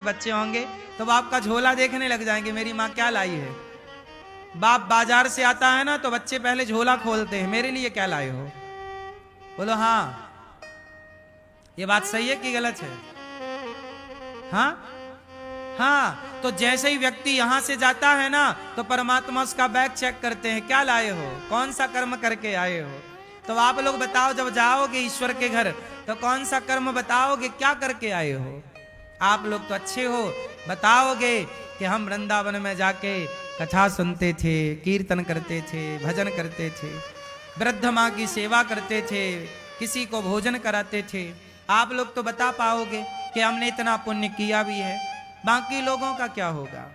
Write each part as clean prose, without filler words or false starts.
बच्चे होंगे तो बाप का झोला देखने लग जाएंगे, मेरी माँ क्या लाई है। बाप बाजार से आता है ना तो बच्चे पहले झोला खोलते हैं, मेरे लिए क्या लाए हो। बोलो हाँ, ये बात सही है कि गलत है। हाँ हाँ, तो जैसे ही व्यक्ति यहां से जाता है ना तो परमात्मा उसका बैग चेक करते हैं, क्या लाए हो, कौन सा कर्म करके आए हो। तो आप लोग बताओ, जब जाओगे ईश्वर के घर तो कौन सा कर्म बताओगे, क्या करके आए हो। आप लोग तो अच्छे हो, बताओगे कि हम वृंदावन में जाके कथा सुनते थे, कीर्तन करते थे, भजन करते थे, वृद्ध माँ की सेवा करते थे, किसी को भोजन कराते थे। आप लोग तो बता पाओगे कि हमने इतना पुण्य किया भी है। बाकी लोगों का क्या होगा,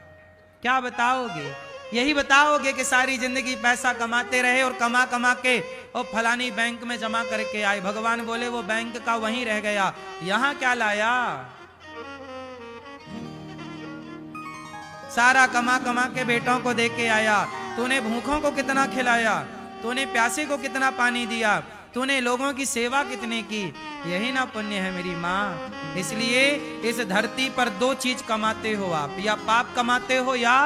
क्या बताओगे। यही बताओगे कि सारी जिंदगी पैसा कमाते रहे और कमा कमा के और फलानी बैंक में जमा करके आए। भगवान बोले वो बैंक का वहीं रह गया, यहां क्या लाया। सारा कमा कमा के बेटों को दे के आया, तूने भूखों को कितना खिलाया, तूने प्यासे को कितना पानी दिया, तूने लोगों की सेवा कितनी की। यही ना पुण्य है मेरी माँ। इसलिए इस धरती पर दो चीज कमाते हो आप, या पाप कमाते हो या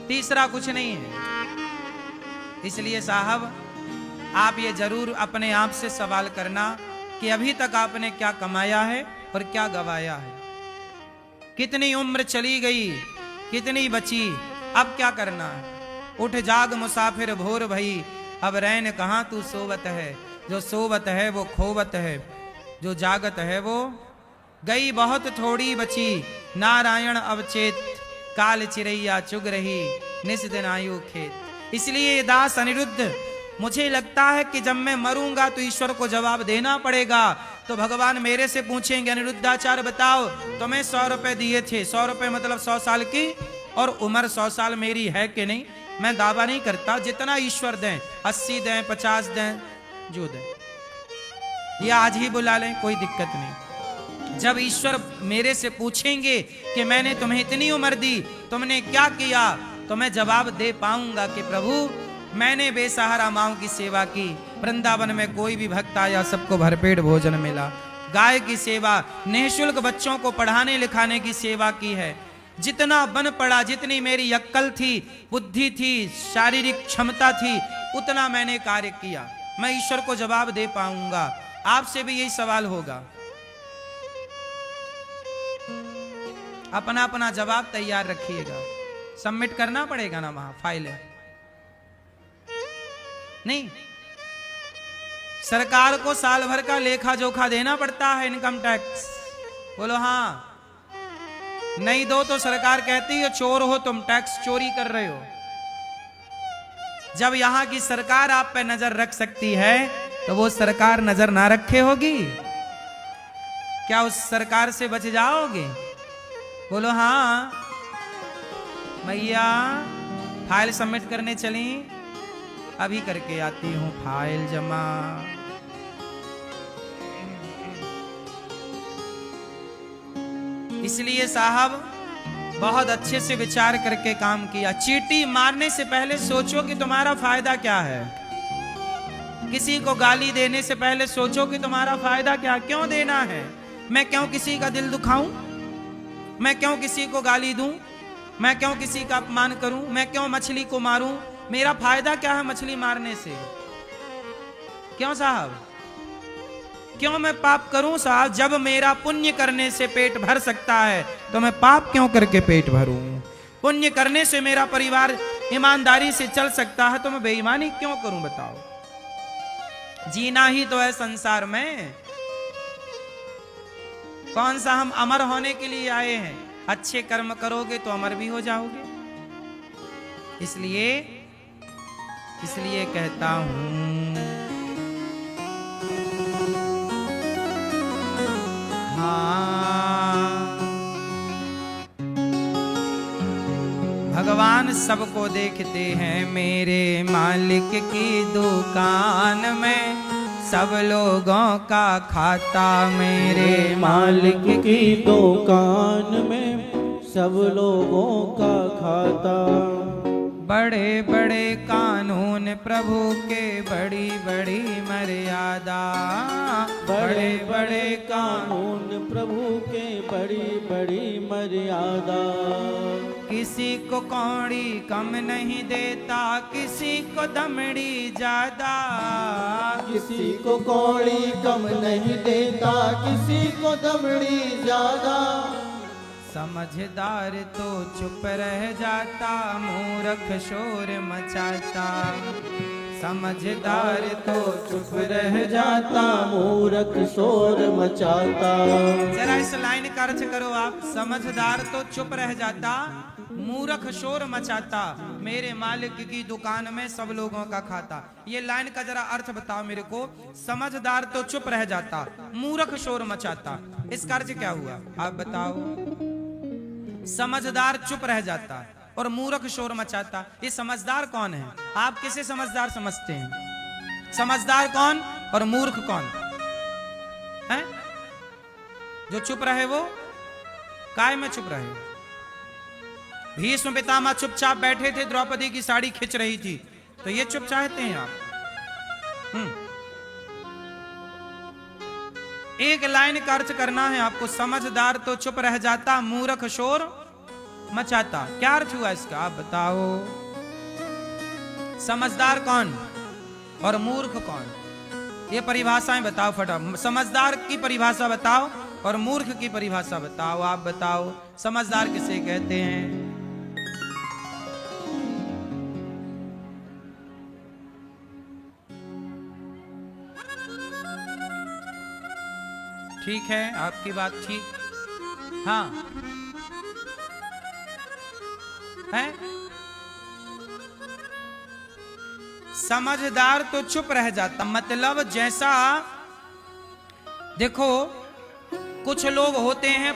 तीसरा कुछ नहीं है। इसलिए साहब आप ये जरूर अपने आप से सवाल करना कि अभी तक आपने क्या कमाया है और क्या गवाया है। कितनी उम्र चली गई, कितनी बची, अब क्या करना है। उठ जाग मुसाफिर भोर भई, अब रैन कहां तू सोवत है। जो सोवत है वो खोवत है, जो जागत है वो गई बहुत थोड़ी बची। नारायण अवचेत काल चिरैया चुग रही, निस दिन आयु खेत। इसलिए दास अनिरुद्ध, मुझे लगता है कि जब मैं मरूंगा तो ईश्वर को जवाब देना पड़ेगा। तो भगवान मेरे से पूछेंगे, अनिरुद्धाचार्य बताओ तुम्हें 100 रुपए दिए थे, 100 रुपए मतलब 100 साल की, और उम्र 100 साल मेरी है कि नहीं। मैं दावा नहीं करता, जितना ईश्वर दें, 80 दें, 50 दें, जो दें, ये आज ही बुला लें, कोई दिक्कत नहीं। जब ईश्वर मेरे से पूछेंगे कि मैंने तुम्हें इतनी उम्र दी, तुमने क्या किया, तो मैं जवाब दे पाऊंगा कि प्रभु मैंने बेसहारा माओ की सेवा की, वृंदावन में कोई भी भक्त आया सबको भरपेट भोजन मिला, गाय की सेवा, निःशुल्क बच्चों को पढ़ाने लिखाने की सेवा की है। जितना बन पड़ा, जितनी मेरी अक्ल थी, बुद्धि थी, शारीरिक क्षमता थी, उतना मैंने कार्य किया। मैं ईश्वर को जवाब दे पाऊंगा। आपसे भी यही सवाल होगा, अपना अपना जवाब तैयार रखिएगा। सबमिट करना पड़ेगा ना वहां फाइल है नहीं। सरकार को साल भर का लेखा जोखा देना पड़ता है, इनकम टैक्स। बोलो हाँ, नहीं दो तो सरकार कहती है चोर हो तुम, टैक्स चोरी कर रहे हो। जब यहां की सरकार आप पे नजर रख सकती है तो वो सरकार नजर ना रखे होगी, क्या उस सरकार से बच जाओगे। बोलो हाँ। मैया फाइल सबमिट करने चली, अभी करके आती हूं फाइल जमा। इसलिए साहब बहुत अच्छे से विचार करके काम किया। चींटी मारने से पहले सोचो कि तुम्हारा फायदा क्या है। किसी को गाली देने से पहले सोचो कि तुम्हारा फायदा क्या, क्यों देना है। मैं क्यों किसी का दिल दुखाऊं, मैं क्यों किसी को गाली दूं, मैं क्यों किसी का अपमान करूं, मैं क्यों मछली को मारूं, मेरा फायदा क्या है मछली मारने से। क्यों साहब, क्यों मैं पाप करूं साहब। जब मेरा पुण्य करने से पेट भर सकता है तो मैं पाप क्यों करके पेट भरूं। पुण्य करने से मेरा परिवार ईमानदारी से चल सकता है तो मैं बेईमानी क्यों करूं, बताओ। जीना ही तो है संसार में। कौन सा हम अमर होने के लिए आए हैं। अच्छे कर्म करोगे तो अमर भी हो जाओगे। इसलिए कहता हूं हाँ, भगवान सबको देखते हैं मेरे मालिक की दुकान में। सब लोगों का खाता मेरे मालिक की दुकान में, सब लोगों का खाता। बड़े बड़े कानून प्रभु के बड़ी बड़ी मर्यादा, बड़े बड़े कानून प्रभु के बड़ी बड़ी मर्यादा। किसी को कौड़ी कम नहीं देता, किसी को दमड़ी ज्यादा, किसी को कौड़ी कम नहीं देता, किसी को दमड़ी ज्यादा। समझदार तो चुप रह जाता, मूर्ख शोर मचाता। समझदार तो चुप रह जाता, मूर्ख शोर मचाता। जरा इस लाइन का अर्थ करो आप। समझदार तो चुप रह जाता, मूर्ख शोर मचाता, मेरे मालिक की दुकान में सब लोगों का खाता। ये लाइन का जरा अर्थ बताओ मेरे को। समझदार तो चुप रह जाता, मूर्ख शोर मचाता, इसका अर्थ क्या हुआ आप बताओ। समझदार चुप रह जाता और मूर्ख शोर मचाता, ये समझदार कौन है? आप किसे समझदार समझते हैं? समझदार कौन और मूर्ख कौन है? जो चुप रहे वो काय में चुप रहे? भीष्म पितामह चुपचाप बैठे थे, द्रौपदी की साड़ी खिंच रही थी, तो ये चुप चाहते हैं आप? एक लाइन का अर्थ करना है आपको। समझदार तो चुप रह जाता, मूर्ख शोर मचाता। क्या अर्थ हुआ इसका आप बताओ। समझदार कौन और मूर्ख कौन, ये परिभाषाएं बताओ फटाफट। समझदार की परिभाषा बताओ और मूर्ख की परिभाषा बताओ। आप बताओ समझदार किसे कहते हैं? ठीक है, आपकी बात ठीक। हाँ है। समझदार तो चुप रह जाता, मतलब जैसा देखो कुछ लोग होते हैं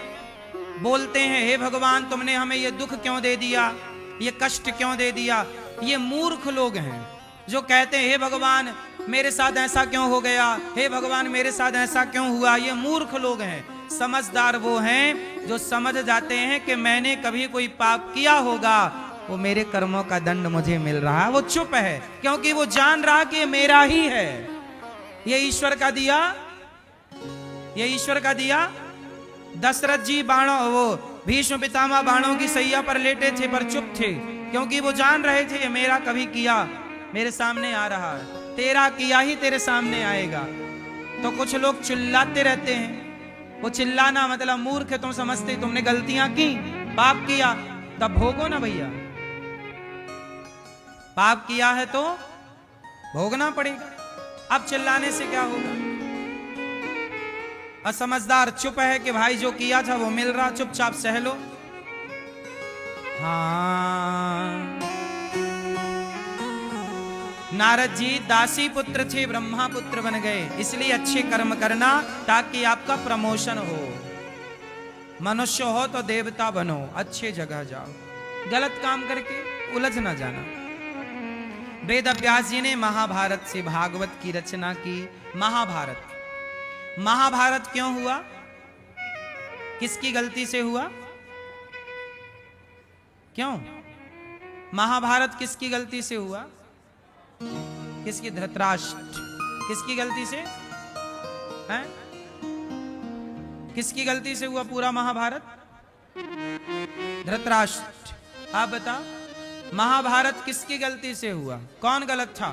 बोलते हैं, हे भगवान तुमने हमें ये दुख क्यों दे दिया, ये कष्ट क्यों दे दिया। ये मूर्ख लोग हैं जो कहते हैं हे भगवान मेरे साथ ऐसा क्यों हो गया, हे भगवान मेरे साथ ऐसा क्यों हुआ। ये मूर्ख लोग हैं। समझदार वो हैं जो समझ जाते हैं कि मैंने कभी कोई पाप किया होगा, वो मेरे कर्मों का दंड मुझे मिल रहा है। वो चुप है क्योंकि वो जान रहा कि ये मेरा ही है, ये ईश्वर का दिया, ये ईश्वर का दिया। दशरथ जी बाणों, वो भीष्म पितामह बाणों की सैया पर लेटे थे पर चुप थे, क्योंकि वो जान रहे थे मेरा कभी किया मेरे सामने आ रहा है, तेरा किया ही तेरे सामने आएगा। तो कुछ लोग चिल्लाते रहते हैं। वो चिल्लाना मतलब मूर्ख है, तुम समझते तुमने गलतियां की, पाप किया, तब भोगो ना भैया। पाप किया है तो भोगना पड़ेगा। अब चिल्लाने से क्या होगा। असमझदार चुप है कि भाई जो किया था वो मिल रहा, चुपचाप सह लो। हाँ, नारद जी दासी पुत्र थे, ब्रह्मा पुत्र बन गए, इसलिए अच्छे कर्म करना ताकि आपका प्रमोशन हो। मनुष्य हो तो देवता बनो, अच्छे जगह जाओ, गलत काम करके उलझ ना जाना। वेद व्यास जी ने महाभारत से भागवत की रचना की। महाभारत, महाभारत क्यों हुआ, किसकी गलती से हुआ, क्यों महाभारत किसकी गलती से हुआ? किसकी? धृतराष्ट्र। किसकी गलती से हैं? किसकी गलती से हुआ पूरा महाभारत? धृतराष्ट्र। आप बताओ महाभारत किसकी गलती से हुआ? कौन गलत था?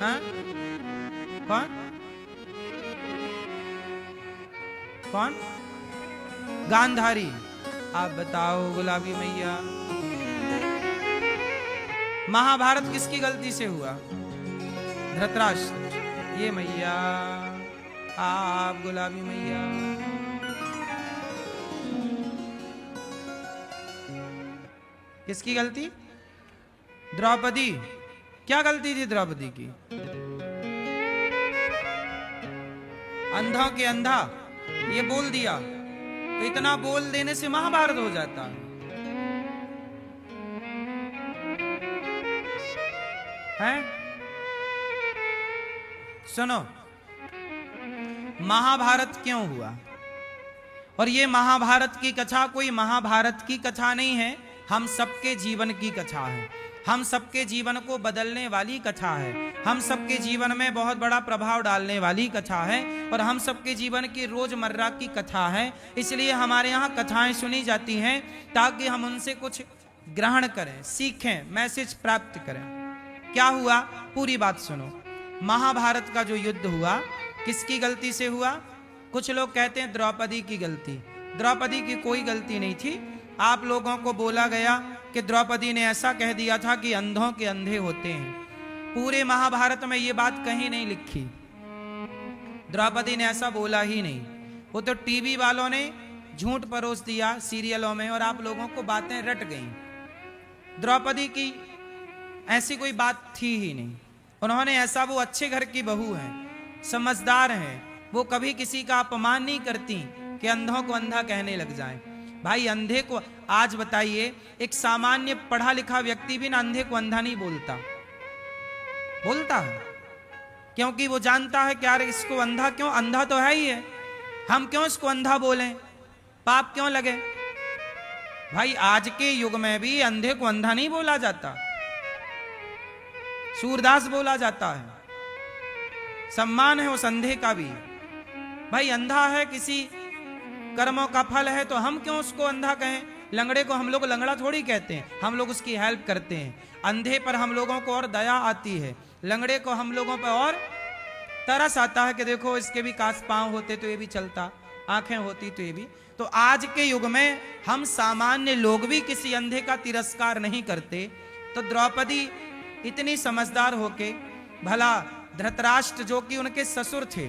हैं? कौन कौन? गांधारी। आप बताओ गुलाबी मैया, महाभारत किसकी गलती से हुआ? धृतराष्ट्र। ये मैया, आप गुलाबी मैया, किसकी गलती? द्रौपदी। क्या गलती थी द्रौपदी की? अंधों के अंधा ये बोल दिया, तो इतना बोल देने से महाभारत हो जाता है? सुनो, महाभारत क्यों हुआ? और ये महाभारत की कथा कोई महाभारत की कथा नहीं है, हम सबके जीवन की कथा है, हम सबके जीवन को बदलने वाली कथा है, हम सबके जीवन में बहुत बड़ा प्रभाव डालने वाली कथा है और हम सबके जीवन की रोजमर्रा की कथा है। इसलिए हमारे यहाँ कथाएं सुनी जाती हैं ताकि हम उनसे कुछ ग्रहण करें, सीखें, मैसेज प्राप्त करें। क्या हुआ, पूरी बात सुनो। महाभारत का जो युद्ध हुआ किसकी गलती से हुआ? कुछ लोग कहते हैं द्रौपदी की गलती। द्रौपदी की कोई गलती नहीं थी। आप लोगों को बोला गया कि द्रौपदी ने ऐसा कह दिया था कि अंधों के अंधे होते हैं। पूरे महाभारत में ये बात कहीं नहीं लिखी, द्रौपदी ने ऐसा बोला ही नहीं। वो तो टीवी वालों ने झूठ परोस दिया सीरियलों में और आप लोगों को बातें रट गईं। द्रौपदी की ऐसी कोई बात थी ही नहीं। उन्होंने ऐसा, वो अच्छे घर की बहू हैं, समझदार हैं, वो कभी किसी का अपमान नहीं करती कि अंधों को अंधा कहने लग जाएं। भाई अंधे को, आज बताइए, एक सामान्य पढ़ा लिखा व्यक्ति भी ना अंधे को अंधा नहीं बोलता, बोलता है क्योंकि वो जानता है कि यार इसको अंधा क्यों, अंधा तो है ही है, हम क्यों इसको अंधा बोलें, पाप क्यों लगे। भाई आज के युग में भी अंधे को अंधा नहीं बोला जाता, सूरदास बोला जाता है, सम्मान है उस अंधे का भी। भाई अंधा है, किसी कर्मों का फल है, तो हम क्यों उसको अंधा कहें। लंगड़े को हम लोग लंगड़ा थोड़ी कहते हैं, हम लोग उसकी हेल्प करते हैं। अंधे पर हम लोगों को और दया आती है, लंगड़े को हम लोगों पर और तरस आता है कि देखो इसके भी कास पांव होते तो ये भी चलता, आंखें होती तो ये भी। तो आज के युग में हम सामान्य लोग भी किसी अंधे का तिरस्कार नहीं करते। तो द्रौपदी इतनी समझदार होके, भला धृतराष्ट्र जो कि उनके ससुर थे,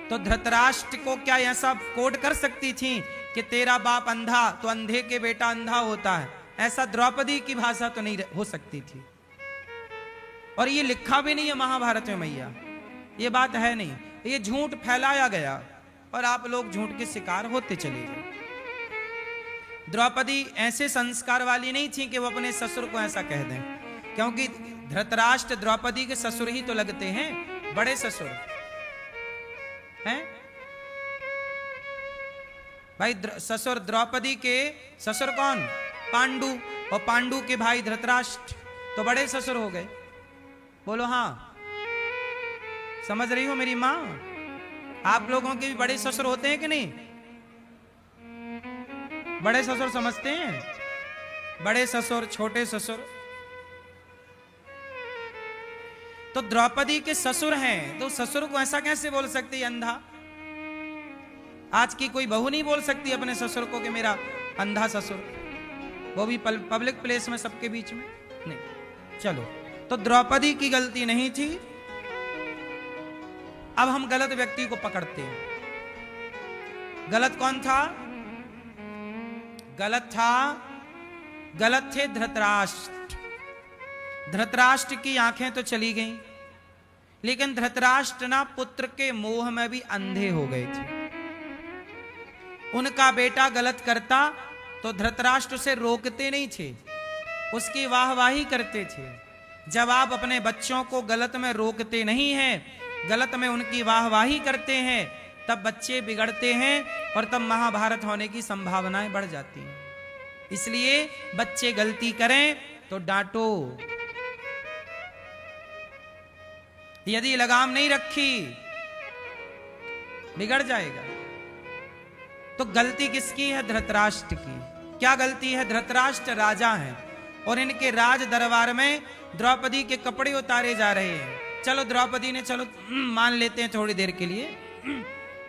तो धृतराष्ट्र को क्या ऐसा कोड कर सकती थी कि तेरा बाप अंधा तो अंधे के बेटा अंधा होता है? ऐसा द्रौपदी की भाषा तो नहीं हो सकती थी। और ये लिखा भी नहीं है महाभारत में मैया, ये बात है नहीं, ये झूठ फैलाया गया और आप लोग झूठ के शिकार होते चले गए। द्रौपदी ऐसे संस्कार वाली नहीं थी कि वो अपने ससुर को ऐसा कह दें, क्योंकि धृतराष्ट्र द्रौपदी के ससुर ही तो लगते हैं, बड़े ससुर हैं। भाई ससुर द्रौपदी के ससुर कौन? पांडु, और पांडु के भाई धृतराष्ट्र, तो बड़े ससुर हो गए। बोलो हाँ, समझ रही हो मेरी माँ? आप लोगों के भी बड़े ससुर होते हैं कि नहीं? बड़े ससुर समझते हैं, बड़े ससुर, छोटे ससुर। तो द्रौपदी के ससुर हैं, तो ससुर को ऐसा कैसे बोल सकती है अंधा? आज की कोई बहू नहीं बोल सकती अपने ससुर को कि मेरा अंधा ससुर, वो भी पब्लिक प्लेस में, सबके बीच में नहीं। चलो, तो द्रौपदी की गलती नहीं थी। अब हम गलत व्यक्ति को पकड़ते हैं। गलत कौन था? गलत थे धृतराष्ट्र। धृतराष्ट्र की आंखें तो चली गईं, लेकिन धृतराष्ट्र ना पुत्र के मोह में भी अंधे हो गए थे। उनका बेटा गलत करता तो धृतराष्ट्र उसे रोकते नहीं थे, उसकी वाहवाही करते थे। जब आप अपने बच्चों को गलत में रोकते नहीं हैं, गलत में उनकी वाहवाही करते हैं, तब बच्चे बिगड़ते हैं और तब महाभारत होने की संभावनाएं बढ़ जाती हैं। इसलिए बच्चे गलती करें तो डांटो। यदि लगाम नहीं रखी बिगड़ जाएगा। तो गलती किसकी है? धृतराष्ट्र की। क्या गलती है? धृतराष्ट्र राजा हैं और इनके राज दरबार में द्रौपदी के कपड़े उतारे जा रहे हैं। चलो द्रौपदी ने, चलो मान लेते हैं थोड़ी देर के लिए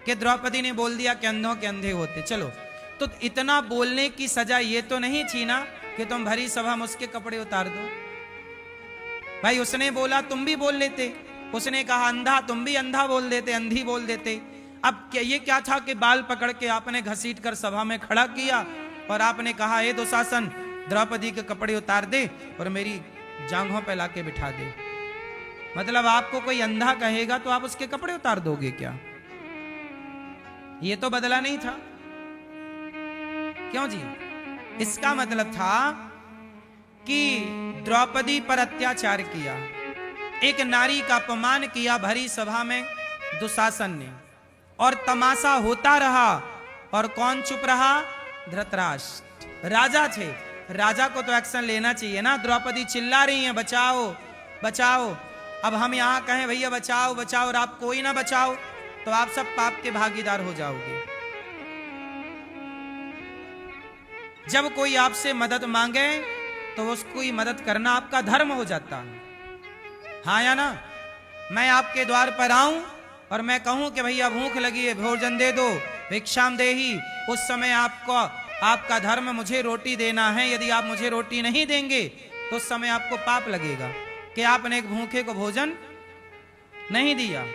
कि द्रौपदी ने बोल दिया कि अंधों के अंधे होते। चलो, तो इतना बोलने की सजा ये तो नहीं थी ना कि तुम भरी सभा में उसके कपड़े उतार दो। भाई उसने बोला तुम भी बोल लेते, उसने कहा अंधा, तुम भी अंधा बोल देते, अंधी बोल देते। अब ये क्या था कि बाल पकड़ के आपने घसीट कर सभा में खड़ा किया और आपने कहा हे दुशासन, द्रौपदी के कपड़े उतार दे और मेरी जांघों पे लाके बिठा दे। मतलब आपको कोई अंधा कहेगा तो आप उसके कपड़े उतार दोगे क्या? ये तो बदला नहीं था। क्यों जी? इसका मतलब था कि द्रौपदी पर अत्याचार किया, एक नारी का अपमान किया भरी सभा में दुशासन ने, और तमाशा होता रहा। और कौन चुप रहा? धृतराष्ट्र। राजा थे, राजा को तो एक्शन लेना चाहिए ना। द्रौपदी चिल्ला रही हैं बचाओ बचाओ। अब हम यहां कहें भैया बचाओ बचाओ और आप कोई ना बचाओ तो आप सब पाप के भागीदार हो जाओगे। जब कोई आपसे मदद मांगे तो उसको ही मदद करना आपका धर्म हो जाता है, हाँ या ना। मैं आपके द्वार पर आऊं और मैं कहूं कि भैया भूख लगी है, भोजन दे दो, भिक्षाम देही, उस समय आपको आपका धर्म मुझे रोटी देना है। यदि आप मुझे रोटी नहीं देंगे तो उस समय आपको पाप लगेगा कि आपने एक भूखे को भोजन नहीं दिया।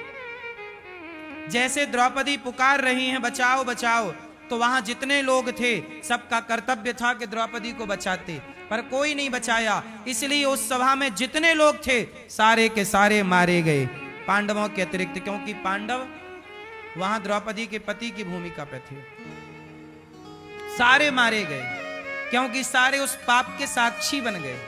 जैसे द्रौपदी पुकार रही हैं बचाओ बचाओ, तो वहां जितने लोग थे सबका कर्तव्य था कि द्रौपदी को बचाते, पर कोई नहीं बचाया। इसलिए उस सभा में जितने लोग थे सारे के सारे मारे गए, पांडवों के अतिरिक्त, क्योंकि पांडव वहां द्रौपदी के पति की भूमिका पे थे। सारे मारे गए क्योंकि सारे उस पाप के साक्षी बन गए।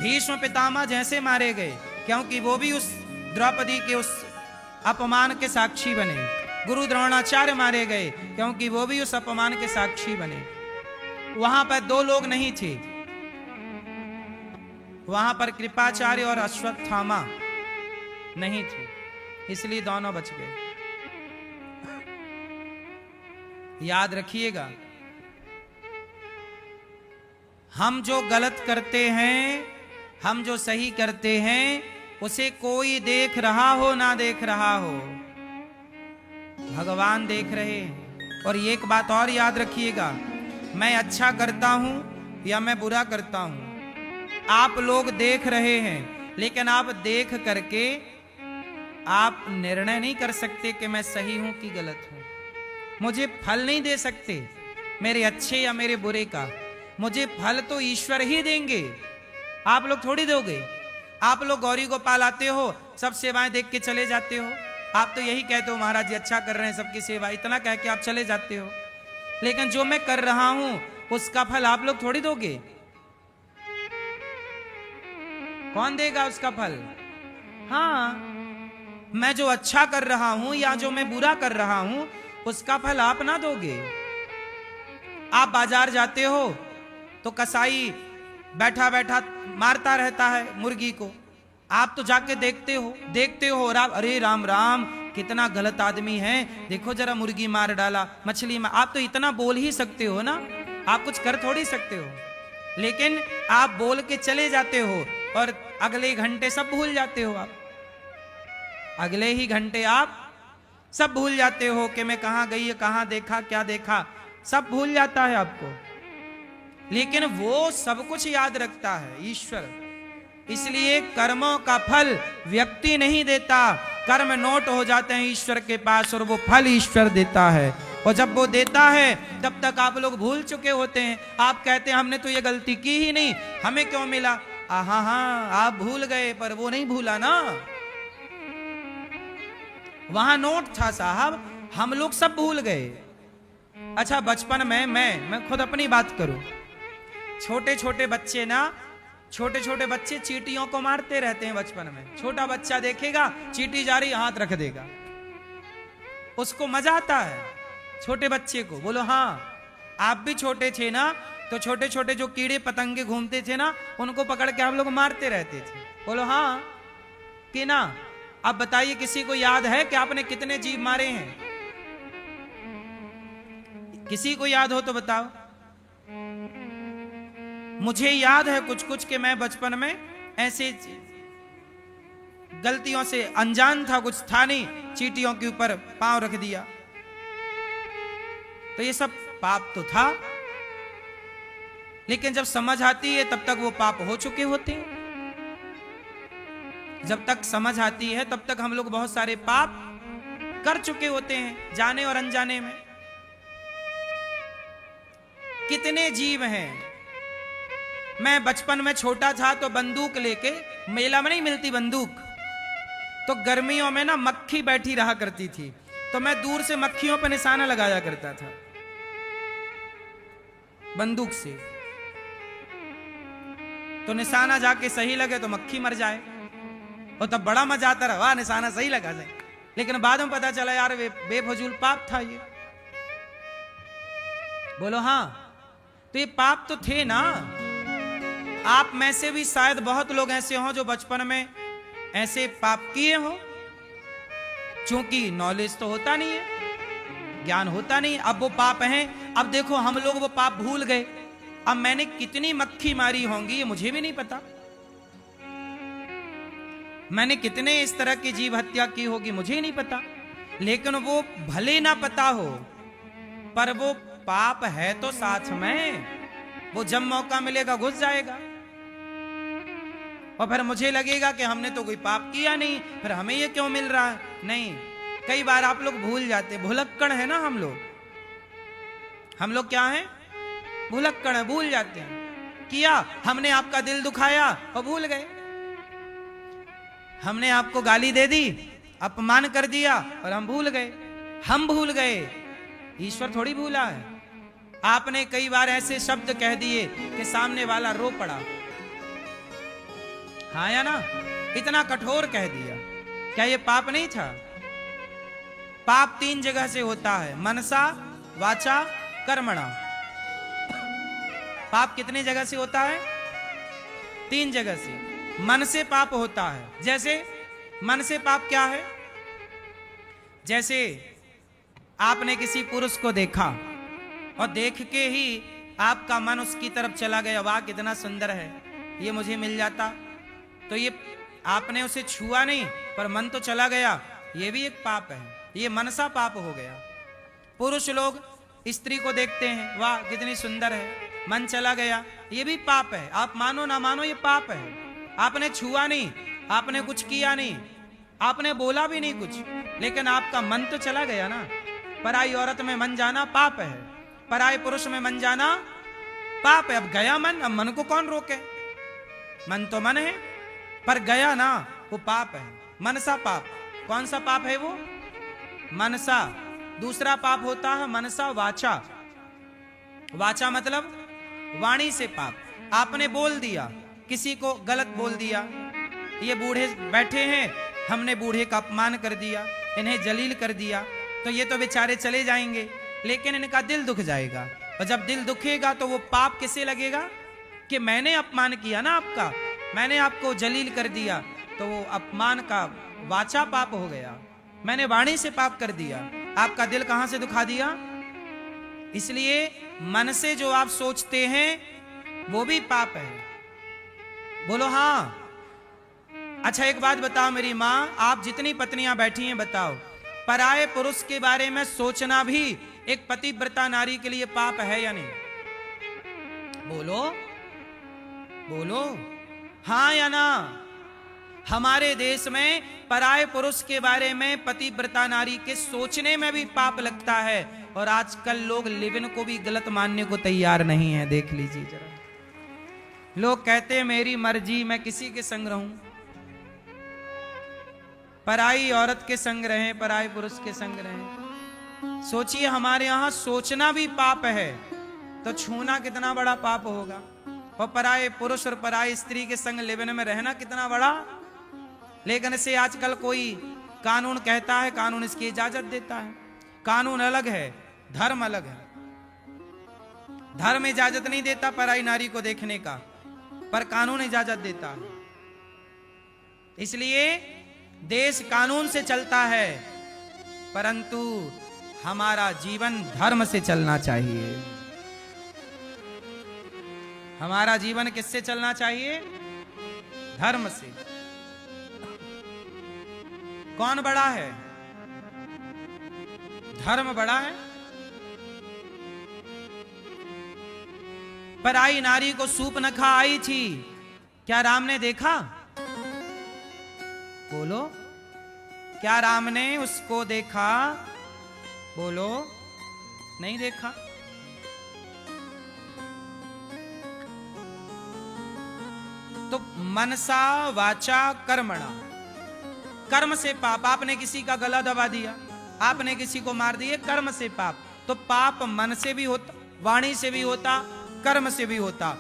भीष्म पितामह जैसे मारे गए क्योंकि वो भी उस द्रौपदी के उस अपमान के साक्षी बने। गुरु द्रोणाचार्य मारे गए क्योंकि वो भी उस अपमान के साक्षी बने। वहां पर दो लोग नहीं थे, वहां पर कृपाचार्य और अश्वत्थामा नहीं थे, इसलिए दोनों बच गए। याद रखिएगा, हम जो गलत करते हैं, हम जो सही करते हैं, उसे कोई देख रहा हो ना देख रहा हो, भगवान देख रहे हैं। और एक बात और याद रखिएगा, मैं अच्छा करता हूं या मैं बुरा करता हूं, आप लोग देख रहे हैं, लेकिन आप देख करके आप निर्णय नहीं कर सकते कि मैं सही हूं कि गलत हूं। मुझे फल नहीं दे सकते मेरे अच्छे या मेरे बुरे का, मुझे फल तो ईश्वर ही देंगे, आप लोग थोड़ी दोगे। आप लोग गौरी गोपाल आते हो, सब सेवाएं देख के चले जाते हो, आप तो यही कहते हो महाराज जी अच्छा कर रहे हैं सबकी सेवा, इतना कह के आप चले जाते हो। लेकिन जो मैं कर रहा हूं उसका फल आप लोग थोड़ी दोगे, कौन देगा उसका फल? हाँ, मैं जो अच्छा कर रहा हूं या जो मैं बुरा कर रहा हूं उसका फल आप ना दोगे। आप बाजार जाते हो तो कसाई बैठा बैठा मारता रहता है मुर्गी को, आप तो जाके देखते हो और आप अरे राम राम कितना गलत आदमी है, देखो जरा मुर्गी मार डाला, मछली मार, आप तो इतना बोल ही सकते हो ना, आप कुछ कर थोड़ी सकते हो। लेकिन आप बोल के चले जाते हो और अगले घंटे सब भूल जाते हो। आप अगले ही घंटे आप सब भूल जाते हो कि मैं कहां गई, कहां देखा, क्या देखा, सब भूल जाता है आपको। लेकिन वो सब कुछ याद रखता है ईश्वर। इसलिए कर्मों का फल व्यक्ति नहीं देता, कर्म नोट हो जाते हैं ईश्वर के पास और वो फल ईश्वर देता है। और जब वो देता है तब तक आप लोग भूल चुके होते हैं। आप कहते हैं हमने तो ये गलती की ही नहीं, हमें क्यों मिला? हाँ, आप भूल गए पर वो नहीं भूला ना, वहां नोट था साहब, हम लोग सब भूल गए। अच्छा बचपन में मैं खुद अपनी बात करूं, छोटे छोटे बच्चे ना, छोटे छोटे बच्चे चींटियों को मारते रहते हैं बचपन में। छोटा बच्चा देखेगा चींटी जा रही हाथ रख देगा, उसको मजा आता है छोटे बच्चे को। बोलो हाँ, आप भी छोटे थे ना, तो छोटे छोटे जो कीड़े पतंगे घूमते थे ना उनको पकड़ के आप लोग मारते रहते थे। बोलो हाँ कि ना? अब बताइए किसी को याद है कि आपने कितने जीव मारे हैं? किसी को याद हो तो बताओ। मुझे याद है कुछ कुछ कि मैं बचपन में ऐसे गलतियों से अनजान था, कुछ था नहीं, चींटियों के ऊपर पांव रख दिया, तो ये सब पाप तो था। लेकिन जब समझ आती है तब तक वो पाप हो चुके होते हैं। जब तक समझ आती है तब तक हम लोग बहुत सारे पाप कर चुके होते हैं, जाने और अनजाने में। कितने जीव हैं। मैं बचपन में छोटा था तो बंदूक लेके, मेला में नहीं मिलती बंदूक, तो गर्मियों में ना मक्खी बैठी रहा करती थी, तो मैं दूर से मक्खियों पर निशाना लगाया करता था बंदूक से, तो निशाना जाके सही लगे तो मक्खी मर जाए, और तब बड़ा मजा आता रहा, वाह निशाना सही लगा जाए। लेकिन बाद में पता चला यार बेफजूल पाप था ये। बोलो हाँ। तो ये पाप तो थे ना। आप में से भी शायद बहुत लोग ऐसे हों जो बचपन में ऐसे पाप किए हो, क्योंकि नॉलेज तो होता नहीं है, ज्ञान होता नहीं। अब वो पाप हैं। अब देखो हम लोग वो पाप भूल गए। अब मैंने कितनी मक्खी मारी होंगी ये मुझे भी नहीं पता। मैंने कितने इस तरह की जीव हत्या की होगी मुझे ही नहीं पता। लेकिन वो भले ना पता हो, पर वो पाप है तो साथ में, वो जब मौका मिलेगा घुस जाएगा। और फिर मुझे लगेगा कि हमने तो कोई पाप किया नहीं, फिर हमें ये क्यों मिल रहा है। नहीं, कई बार आप लोग भूल जाते, भुलक्कड़ है ना हम लोग। हम लोग क्या हैं? भुलक्कड़ है, भूल जाते हैं। किया हमने, आपका दिल दुखाया और भूल गए। हमने आपको गाली दे दी, अपमान कर दिया और हम भूल गए। हम भूल गए, ईश्वर थोड़ी भूला है। आपने कई बार ऐसे शब्द कह दिए कि सामने वाला रो पड़ा, हाँ या ना? इतना कठोर कह दिया, क्या ये पाप नहीं था? पाप 3 जगह से होता है, मनसा, वाचा, कर्मणा। पाप कितने जगह से होता है? 3 जगह से। मन से पाप होता है। जैसे मन से पाप क्या है? जैसे आपने किसी पुरुष को देखा और देख के ही आपका मन उसकी तरफ चला गया, वाह कितना सुंदर है, ये मुझे मिल जाता। तो ये आपने उसे छुआ नहीं, पर मन तो चला गया, ये भी एक पाप है। ये मनसा पाप हो गया। पुरुष लोग स्त्री को देखते हैं, वाह कितनी सुंदर है, मन चला गया, ये भी पाप है। आप मानो ना मानो ये पाप है। आपने छुआ नहीं, आपने कुछ किया नहीं, आपने बोला भी नहीं कुछ, लेकिन आपका मन तो चला गया ना। पराई औरत में मन जाना पाप है, पराई पुरुष में मन जाना पाप है। अब गया मन, अब मन को कौन रोके? मन तो मन है, पर गया ना, वो पाप है। मनसा पाप। कौन सा पाप है वो? मनसा। दूसरा पाप होता है मनसा वाचा। वाचा मतलब वाणी से पाप। आपने बोल दिया, किसी को गलत बोल दिया। ये बूढ़े बैठे हैं, हमने बूढ़े का अपमान कर दिया, इन्हें जलील कर दिया, तो ये तो बेचारे चले जाएंगे, लेकिन इनका दिल दुख जाएगा। और जब दिल दुखेगा तो वो पाप किसे लगेगा? कि मैंने अपमान किया ना आपका, मैंने आपको जलील कर दिया, तो वो अपमान का वाचा पाप हो गया। मैंने वाणी से पाप कर दिया, आपका दिल कहां से दुखा दिया? इसलिए मन से जो आप सोचते हैं वो भी पाप है। बोलो हाँ। अच्छा एक बात बताओ मेरी माँ, आप जितनी पत्नियां बैठी हैं बताओ, पराये पुरुष के बारे में सोचना भी एक पतिव्रता नारी के लिए पाप है या नहीं? बोलो बोलो, हाँ या ना? हमारे देश में पराये पुरुष के बारे में पतिव्रता नारी के सोचने में भी पाप लगता है। और आजकल लोग लिव-इन को भी गलत मानने को तैयार नहीं है। देख लीजिए जरा, लोग कहते हैं मेरी मर्जी, मैं किसी के संग रहूं, पराई औरत के संग रहें, पराई पुरुष के संग रहें। सोचिए हमारे यहां सोचना भी पाप है, तो छूना कितना बड़ा पाप होगा। और पराये पुरुष और पराई स्त्री के संग लिव-इन में रहना कितना बड़ा। लेकिन इसे आजकल कोई कानून कहता है, कानून इसकी इजाजत देता है। कानून अलग है, धर्म अलग है। धर्म इजाजत नहीं देता पराई नारी को देखने का, पर कानून इजाजत देता है। इसलिए देश कानून से चलता है, परंतु हमारा जीवन धर्म से चलना चाहिए। हमारा जीवन किससे चलना चाहिए? धर्म से। कौन बड़ा है? धर्म बड़ा है। पराई नारी को सूप न खा आई थी, क्या राम ने देखा? बोलो, क्या राम ने उसको देखा? बोलो, नहीं देखा। तो मनसा वाचा कर्मणा, कर्म से पाप। आपने किसी का गला दबा दिया, आपने किसी को मार दिया, कर्म से पाप। तो पाप मन से भी होता, वाणी से भी होता, कर्म से भी होता।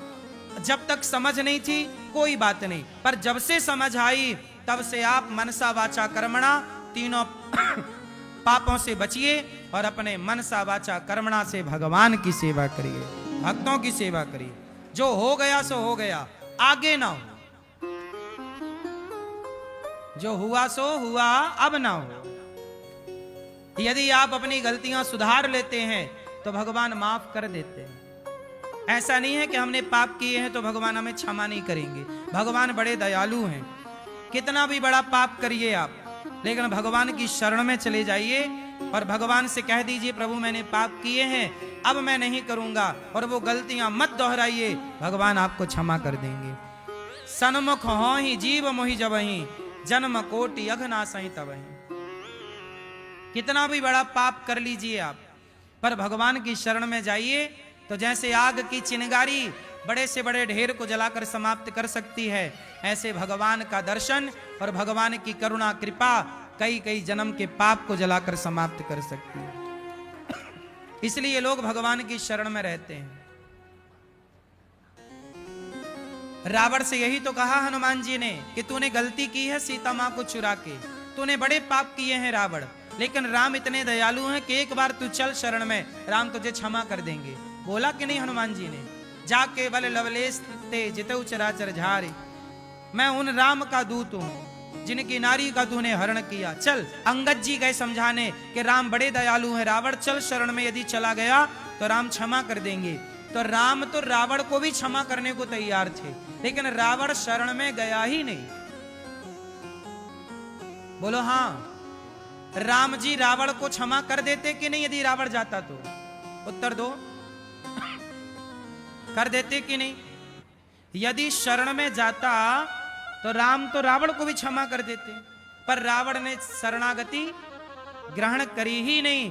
जब तक समझ नहीं थी कोई बात नहीं, पर जब से समझ आई तब से आप मनसा वाचा कर्मणा तीनों पापों से बचिए और अपने मन सा वाचा कर्मणा से भगवान की सेवा करिए, भक्तों की सेवा करिए। जो हो गया सो हो गया, आगे ना हो। जो हुआ सो हुआ, अब ना हो। यदि आप अपनी गलतियां सुधार लेते हैं तो भगवान माफ कर देते हैं। ऐसा नहीं है कि हमने पाप किए हैं तो भगवान हमें क्षमा नहीं करेंगे। भगवान बड़े दयालु हैं। कितना भी बड़ा पाप करिए आप, लेकिन भगवान की शरण में चले जाइए और भगवान से कह दीजिए प्रभु मैंने पाप किए हैं, अब मैं नहीं करूंगा, और वो गलतियां मत दोहराइए, भगवान आपको क्षमा कर देंगे। सन्मुख हो ही जीव मोहि जबहि, जन्म कोटि अघनासहि तबहि। कितना भी बड़ा पाप कर लीजिए आप, पर भगवान की शरण में जाइए तो जैसे आग की चिंगारी बड़े से बड़े ढेर को जलाकर समाप्त कर सकती है, ऐसे भगवान का दर्शन और भगवान की करुणा कृपा कई कई जन्म के पाप को जलाकर समाप्त कर सकती है। इसलिए लोग भगवान की शरण में रहते हैं। रावण से यही तो कहा हनुमान जी ने कि तूने गलती की है सीता मां को चुरा के, तूने बड़े पाप किए हैं रावण, लेकिन राम इतने दयालु हैं कि एक बार तू चल शरण में, राम तुझे क्षमा कर देंगे। बोला कि नहीं हनुमान जी ने, जाके बल लवलेश ते जितऊ चराचर झारे, मैं उन राम का दूत हूं जिनकी नारी का तूने हरण किया। चल, अंगद जी गए समझाने कि राम बड़े दयालु हैं, रावण चल शरण में, यदि चला गया तो राम क्षमा कर देंगे। तो राम तो रावण को भी क्षमा करने को तैयार थे, लेकिन रावण शरण में गया ही नहीं। बोलो हाँ, राम जी रावण को क्षमा कर देते कि नहीं यदि रावण जाता तो? उत्तर दो, कर देते कि नहीं? यदि शरण में जाता तो राम तो रावण को भी क्षमा कर देते, पर रावण ने शरणागति ग्रहण करी ही नहीं,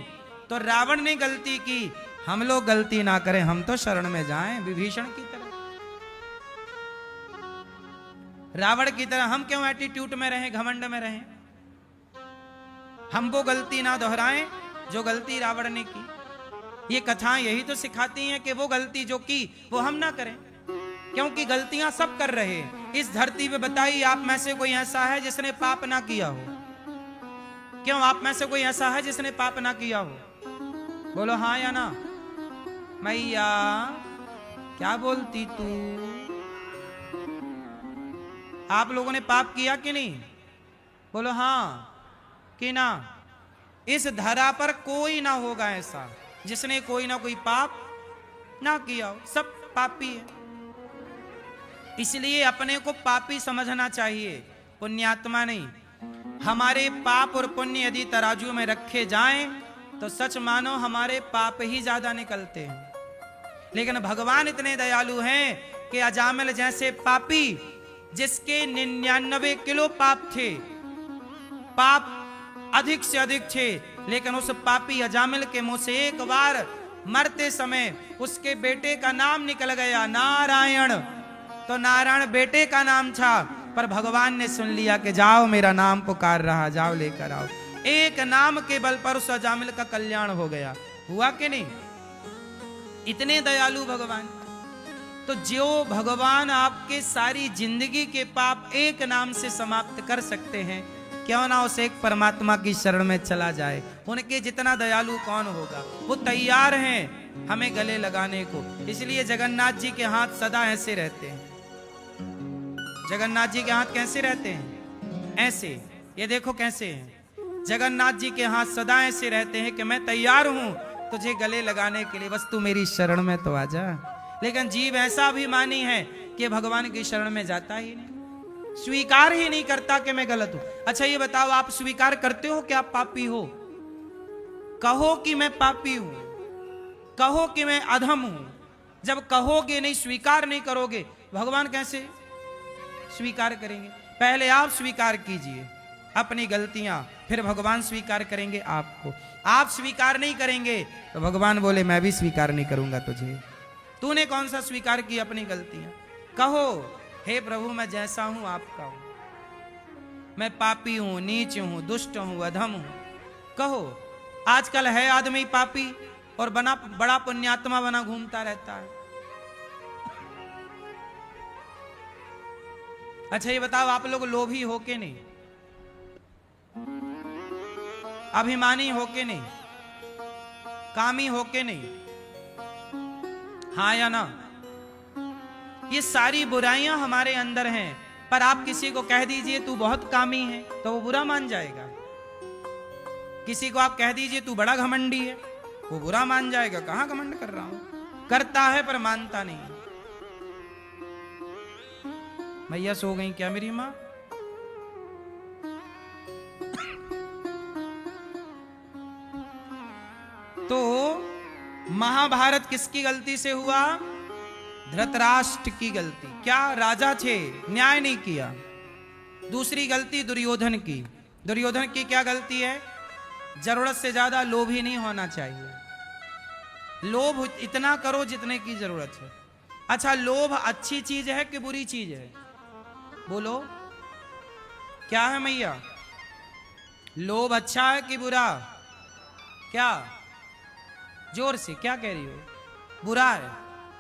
तो रावण ने गलती की। हम लोग गलती ना करें, हम तो शरण में जाएं विभीषण की तरह, रावण की तरह हम क्यों एटीट्यूड में रहें, घमंड में रहें? हम वो गलती ना दोहराएं जो गलती रावण ने की। ये कथाएं यही तो सिखाती हैं कि वो गलती जो की वो हम ना करें, क्योंकि गलतियां सब कर रहे हैं इस धरती पे। बताइए आप में से कोई ऐसा है जिसने पाप ना किया हो? क्यों, आप में से कोई ऐसा है जिसने पाप ना किया हो? बोलो हाँ या ना। मैया क्या बोलती तू? आप लोगों ने पाप किया कि नहीं? बोलो हाँ कि ना। इस धरा पर कोई ना होगा ऐसा जिसने कोई ना कोई पाप ना किया हो, सब पापी है। इसलिए अपने को पापी समझना चाहिए, पुण्यात्मा नहीं। हमारे पाप और पुण्य यदि तराजू में रखे जाएं तो सच मानो हमारे पाप ही ज्यादा निकलते हैं। लेकिन भगवान इतने दयालु हैं कि अजामिल जैसे पापी, जिसके 99 किलो पाप थे, पाप अधिक से अधिक थे, लेकिन उस पापी अजामिल के मुंह से एक बार मरते समय उसके बेटे का नाम निकल गया, नारायण। तो नारायण बेटे का नाम था, पर भगवान ने सुन लिया कि जाओ मेरा नाम पुकार रहा, जाओ लेकर आओ। एक नाम के बल पर उस अजामिल का कल्याण हो गया। हुआ कि नहीं? इतने दयालु भगवान। तो जो भगवान आपके सारी जिंदगी के पाप एक नाम से समाप्त कर सकते हैं, क्यों ना उस एक परमात्मा की शरण में चला जाए। उनके जितना दयालु कौन होगा? वो तैयार हैं हमें गले लगाने को। इसलिए जगन्नाथ जी के हाथ सदा ऐसे रहते हैं। जगन्नाथ जी के हाथ कैसे रहते हैं? ऐसे। ये देखो कैसे हैं। जगन्नाथ जी के हाथ सदा ऐसे रहते हैं कि मैं तैयार हूं तुझे गले लगाने के लिए, बस तू मेरी शरण में तो आ जा। लेकिन जीव ऐसा अभिमानी है कि भगवान की शरण में जाता ही नहीं, स्वीकार ही नहीं करता कि मैं गलत हूं। अच्छा ये बताओ, आप स्वीकार करते हो कि आप पापी हो? कहो कि मैं पापी हूं, कहो कि मैं अधम हूं। जब कहोगे नहीं, स्वीकार नहीं करोगे, भगवान कैसे स्वीकार करेंगे? पहले आप स्वीकार कीजिए अपनी गलतियां, फिर भगवान स्वीकार करेंगे आपको। आप स्वीकार नहीं करेंगे तो भगवान बोले मैं भी स्वीकार नहीं करूंगा तुझे। तूने कौन सा स्वीकार की अपनी गलतियां? कहो हे प्रभु मैं जैसा हूं आपका हूं, मैं पापी हूं, नीच हूं, दुष्ट हूं, अधम हूं। कहो। आजकल है आदमी पापी और बड़ा पुण्यात्मा बना घूमता रहता है। अच्छा ये बताओ, आप लोग लोभी हो के नहीं? अभिमानी होके नहीं, कामी होके नहीं, हाँ या ना? ये सारी बुराइयां हमारे अंदर हैं, पर आप किसी को कह दीजिए तू बहुत कामी है तो वो बुरा मान जाएगा। किसी को आप कह दीजिए तू बड़ा घमंडी है, वो बुरा मान जाएगा। कहां घमंड कर रहा हूं, करता है पर मानता नहीं। मैया सो गई क्या मेरी मां? तो महाभारत किसकी गलती से हुआ? धृतराष्ट्र की गलती। क्या राजा थे, न्याय नहीं किया। दूसरी गलती दुर्योधन की। दुर्योधन की क्या गलती है? जरूरत से ज्यादा लोभी नहीं होना चाहिए। लोभ इतना करो जितने की जरूरत है। अच्छा, लोभ अच्छी चीज है कि बुरी चीज है? बोलो, क्या है मैया? लोभ अच्छा है कि बुरा? क्या जोर से क्या कह रही हो? बुरा है।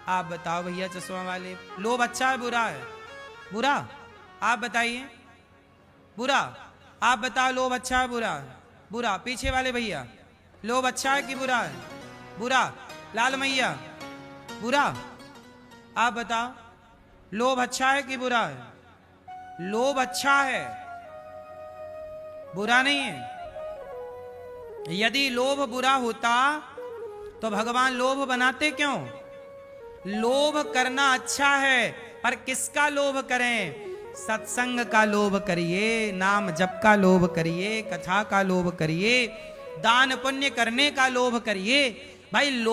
आप बताओ भैया चश्मा वाले, लोभ अच्छा है बुरा है? बुरा। आप बताइए, बुरा। आप बताओ लोभ अच्छा है बुरा है? बुरा। पीछे वाले भैया, लोभ अच्छा है कि बुरा है? बुरा। लाल मैया, बुरा। आप बताओ लोभ अच्छा है कि बुरा है? लोभ अच्छा है, बुरा नहीं है। यदि लोभ बुरा होता तो भगवान लोभ बनाते क्यों? लोभ करना अच्छा है, पर किसका लोभ करें? सत्संग का लोभ करिए, नाम जप का लोभ करिए, कथा का लोभ करिए, दान पुण्य करने का लोभ करिए। भाई लोभ